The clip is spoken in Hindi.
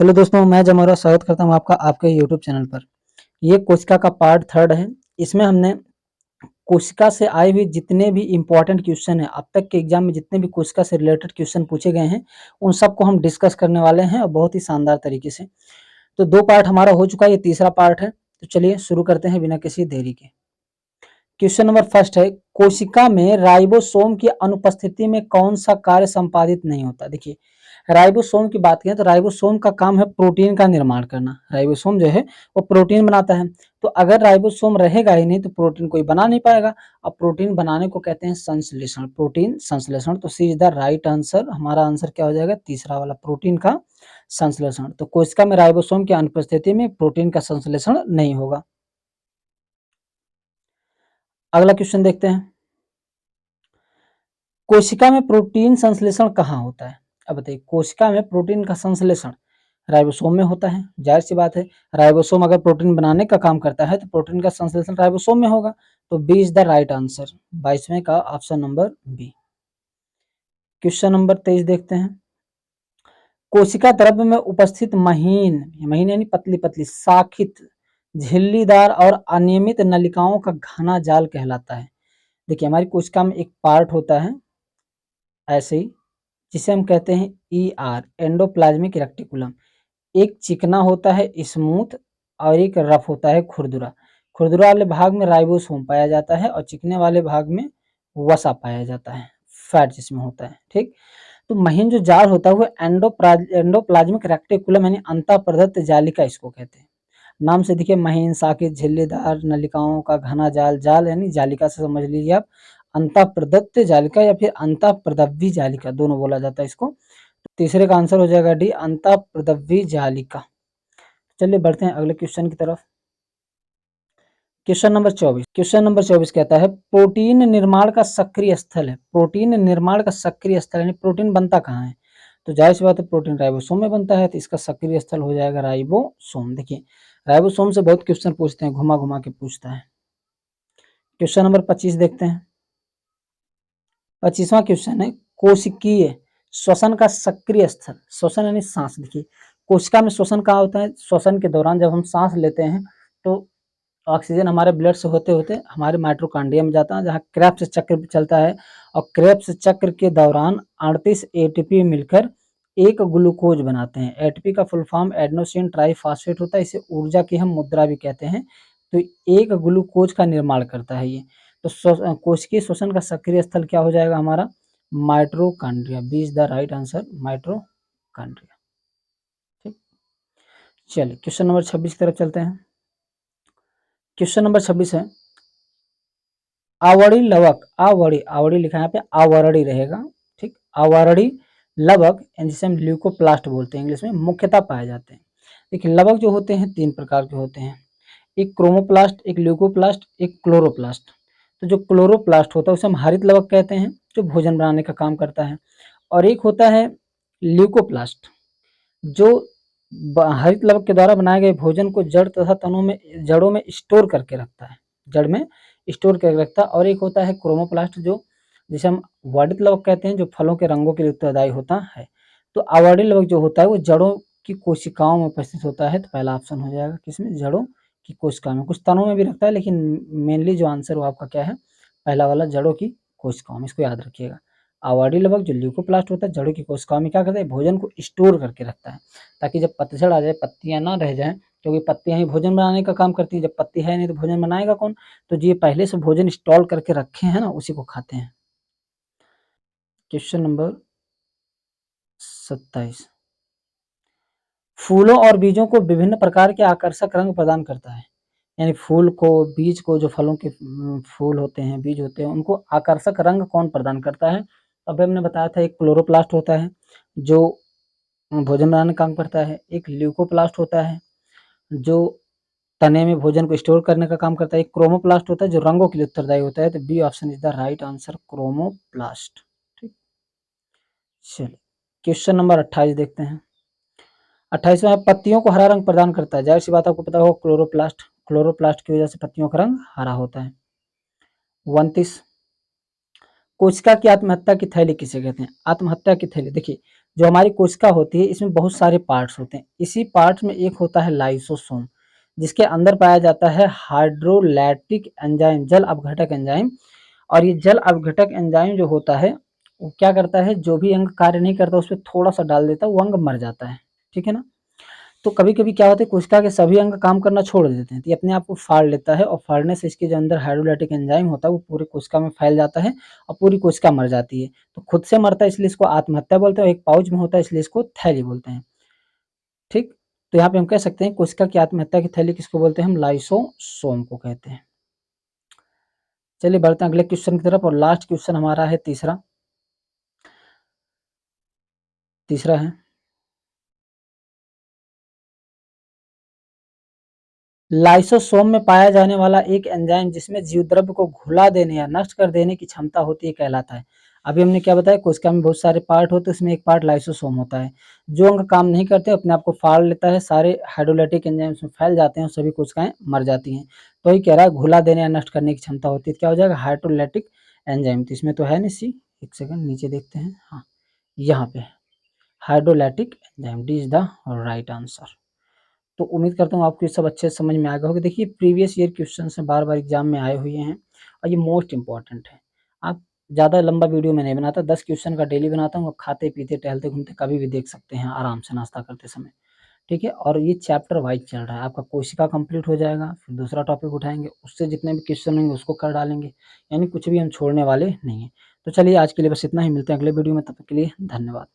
हेलो दोस्तों, मैं जमोरा स्वागत करता हूं आपका आपके यूट्यूब चैनल पर। ये कोशिका का पार्ट थर्ड है। इसमें हमने कोशिका से आए हुए जितने भी इम्पोर्टेंट क्वेश्चन हैं, अब तक के एग्जाम में जितने भी कोशिका से रिलेटेड क्वेश्चन पूछे गए हैं, उन सबको हम डिस्कस करने वाले हैं और बहुत ही शानदार तरीके से। तो 2 पार्ट हमारा हो चुका है, ये तीसरा पार्ट है। तो चलिए शुरू करते हैं बिना किसी देरी के। क्वेश्चन नंबर फर्स्ट है, कोशिका में राइबोसोम की अनुपस्थिति में कौन सा कार्य संपादित नहीं होता। देखिए, राइबोसोम की बात करें तो राइबोसोम का काम है प्रोटीन का निर्माण करना। राइबोसोम जो है वो प्रोटीन बनाता है। तो अगर राइबोसोम रहेगा ही नहीं तो प्रोटीन कोई बना नहीं पाएगा। अब प्रोटीन बनाने को कहते हैं संश्लेषण, प्रोटीन संश्लेषण। तो सी इज द राइट आंसर। हमारा आंसर क्या हो जाएगा, तीसरा वाला, प्रोटीन का संश्लेषण। तो कोशिका में राइबोसोम की अनुपस्थिति में प्रोटीन का संश्लेषण नहीं होगा। अगला क्वेश्चन देखते हैं, कोशिका में प्रोटीन संश्लेषण कहाँ होता है। अब बताइए, कोशिका में प्रोटीन का संश्लेषण राइबोसोम में होता है। जाहिर सी बात है, राइबोसोम अगर प्रोटीन बनाने का काम करता है तो प्रोटीन का संश्लेषण राइबोसोम में होगा। तो B is the right answer. 22वें का option number B. Question number 23 देखते हैं, कोशिका द्रव्य में उपस्थित महीन महीन यानी पतली पतली शाखित झिल्लीदार और अनियमित नलिकाओं का घना जाल कहलाता है। देखिए, हमारी कोशिका में एक पार्ट होता है ऐसे ही, जिसे हम कहते हैं ER, एंडोप्लाज्मिक रेक्टिकुलम। एक चिकना होता है स्मूथ और एक रफ होता है खुरदुरा। खुरदुरा वाले भाग में राइबोसोम पाया जाता है और चिकने वाले भाग में वसा पाया जाता है, फैट जिसमें होता है। ठीक, तो महीन जो जाल होता है वो एंडोप्लाज्मिक रेक्टिकुलम यानी अंतःप्रदत्त जालिका इसको कहते हैं। नाम से देखिए, महीन शाखित झिल्लीदार नलिकाओं का घना जाल, जाल यानी जालिका से समझ लीजिए आप। अंतःप्रदत्त जालिका या फिर अंतःप्रदव्य जालिका दोनों बोला जाता है इसको। तीसरे का आंसर हो जाएगा डी, अंतःप्रदव्य जालिका। चलिए बढ़ते हैं अगले क्वेश्चन की तरफ। क्वेश्चन नंबर 24 कहता है, प्रोटीन निर्माण का सक्रिय स्थल है। प्रोटीन निर्माण का सक्रिय स्थल यानी प्रोटीन बनता कहाँ है। तो जाहिर सी बात है, प्रोटीन राइबोसोम में बनता है, तो इसका सक्रिय स्थल हो जाएगा राइबोसोम। देखिए, राइबोसोम से बहुत क्वेश्चन पूछते हैं, घुमा घुमा के पूछता है। क्वेश्चन नंबर 25 देखते हैं। 25वां क्वेश्चन है, कोशिकीय श्वसन का सक्रिय स्थल। श्वसन यानी सांस। देखिए, कोशिका में श्वसन कहाँ होता है, श्वसन के दौरान जब हम सांस लेते हैं तो ऑक्सीजन हमारे ब्लड से होते होते हमारे माइटोकॉन्ड्रिया में जाता है, जहाँ क्रेब्स चक्र चलता है। और क्रेब्स चक्र के दौरान 38 एटीपी मिलकर एक ग्लूकोज बनाते हैं। एटीपी का फुल फॉर्म एडेनोसिन ट्राइफॉस्फेट होता है। इसे ऊर्जा की हम मुद्रा भी कहते हैं। तो एक ग्लूकोज का निर्माण करता है ये। तो कोशिकीय श्वसन का सक्रिय स्थल क्या हो जाएगा हमारा, mitochondria. B is the right answer, mitochondria. ठीक, चलिए क्वेश्चन नंबर 26 की तरफ चलते हैं। क्वेश्चन नंबर 26 है, आवड़ी लवक, आवड़ी लिखा है यहाँ पे, आवरड़ी रहेगा। ठीक, आवरड़ी लवक जिसे हम ल्यूकोप्लास्ट बोलते हैं इंग्लिश में, मुख्यतः पाए जाते हैं। देखिए, लवक जो होते हैं 3 प्रकार के होते हैं, एक क्रोमोप्लास्ट, एक ल्यूकोप्लास्ट, एक क्लोरोप्लास्ट। तो जो क्लोरोप्लास्ट होता है उसे हम हरित लवक कहते हैं, जो भोजन बनाने का काम करता है। और एक होता है ल्यूकोप्लास्ट, जो हरित लवक के द्वारा बनाए गए भोजन को जड़ तथा तनों में, जड़ों में स्टोर करके रखता है, जड़ में स्टोर करके रखता है। और एक होता है क्रोमोप्लास्ट, जो जिसे हम वर्णित लवक कहते हैं, जो फलों के रंगों के लिए उत्तरदायी होता है। तो अवर्णित लवक जो होता है वो जड़ों की कोशिकाओं में उपस्थित होता है। तो पहला ऑप्शन हो जाएगा किसमें, जड़ों की कोशिकाओं में। कुछ तनों में भी रखता है, लेकिन मेनली जो आंसर वो आपका क्या है, पहला वाला, जड़ों की कोशिकाओं में। इसको याद रखिएगा। अवर्णी लवक जो ल्यूकोप्लास्ट होता है, जड़ों की कोशिकाओं में क्या करता है, भोजन को स्टोर करके रखता है, ताकि जब पतझड़ आ जाए, पत्तियां ना रह जाएं, क्योंकि पत्तियां ही भोजन बनाने का काम करती हैं। जब पत्ती है नहीं तो भोजन बनाएगा कौन। तो ये पहले से भोजन स्टॉल करके रखे हैं ना, उसी को खाते हैं। क्वेश्चन नंबर 27, फूलों और बीजों को विभिन्न प्रकार के आकर्षक रंग प्रदान करता है। यानी फूल को, बीज को, जो फलों के फूल होते हैं, बीज होते हैं, उनको आकर्षक रंग कौन प्रदान करता है। अभी हमने बताया था, एक क्लोरोप्लास्ट होता है जो भोजन बनाने का काम करता है, एक ल्यूकोप्लास्ट होता है जो तने में भोजन को स्टोर करने का काम करता है, एक क्रोमोप्लास्ट होता है जो रंगों के लिए उत्तरदायी होता है। तो B option is the right answer, chromoplast. ठीक, चलिए क्वेश्चन नंबर 28 देखते हैं। 28वां, पत्तियों को हरा रंग प्रदान करता है। जाहिर सी बात, आपको पता होगा, क्लोरोप्लास्ट। क्लोरोप्लास्ट की वजह से पत्तियों का रंग हरा होता है। 29, कोशिका की आत्महत्या की थैली किसे कहते हैं। आत्महत्या की थैली, देखिए, जो हमारी कोशिका होती है इसमें बहुत सारे पार्ट्स होते हैं। इसी पार्ट्स में एक होता है लाइसोसोम, जिसके अंदर पाया जाता है हाइड्रोलैटिक एंजाइम, जल अपघटक एंजाइम। और ये जल अपघटक एंजाइम जो होता है वो क्या करता है, जो भी अंग कार्य नहीं करता उस पर थोड़ा सा डाल देता है, वो अंग मर जाता है। ठीक है ना। तो कभी कभी क्या होता है, कोशिका के सभी अंग काम करना छोड़ देते हैं, तो ये अपने आप को फाड़ लेता है, और फाड़ने से इसके जो अंदर हाइड्रोलाइटिक एंजाइम होता है वो पूरी कोशिका में फैल जाता है और पूरी कोशिका मर जाती है। तो खुद से मरता है इसलिए इसको आत्महत्या बोलते हैं, और एक पाउच में होता है इसलिए इसको थैली बोलते हैं। ठीक। तो यहाँ पे हम कह सकते हैं कोशिका की आत्महत्या की थैली किसको बोलते हैं, हम लाइसोसोम को कहते हैं। चलिए बढ़ते हैं अगले क्वेश्चन की तरफ, और लास्ट क्वेश्चन हमारा है तीसरा। तीसरा है, लाइसोसोम में पाया जाने वाला एक एंजाइम जिसमें जीवद्रव्य को घुला देने या नष्ट कर देने की क्षमता होती है कहलाता है। अभी हमने क्या बताया, कोशिका में बहुत सारे पार्ट होते हैं, उसमें एक पार्ट लाइसोसोम होता है। जो अंग काम नहीं करते अपने आप को फाड़ लेता है, सारे हाइड्रोलाइटिक एंजाइम उसमें फैल जाते हैं और सभी कोशिकाएं मर जाती हैं। तो ये कह रहा है घुला देने या नष्ट करने की क्षमता होती है, क्या हो जाएगा, हाइड्रोलाइटिक एंजाइम। तो इसमें तो है नहीं सी, एक सेकंड नीचे देखते हैं, हाँ यहाँ पे hydrolytic enzyme, D is the right answer. तो उम्मीद करता हूँ आपको ये सब अच्छे से समझ में आ गया होगा। देखिए प्रीवियस ईयर क्वेश्चन से बार बार एग्जाम में आए हुए हैं और ये मोस्ट इंपॉर्टेंट है। आप ज़्यादा लंबा वीडियो में नहीं बनाता, 10 क्वेश्चन का डेली बनाता हूँ, आप खाते पीते टहलते घूमते कभी भी देख सकते हैं आराम से नाश्ता करते समय। ठीक है। और ये चैप्टर वाइज चल रहा है, आपका कोशिका कंप्लीट हो जाएगा, फिर दूसरा टॉपिक उठाएंगे, उससे जितने भी क्वेश्चन होंगे उसको कर डालेंगे, यानी कुछ भी हम छोड़ने वाले नहीं है। तो चलिए आज के लिए बस इतना ही, मिलते हैं अगले वीडियो में, तब तक के लिए धन्यवाद।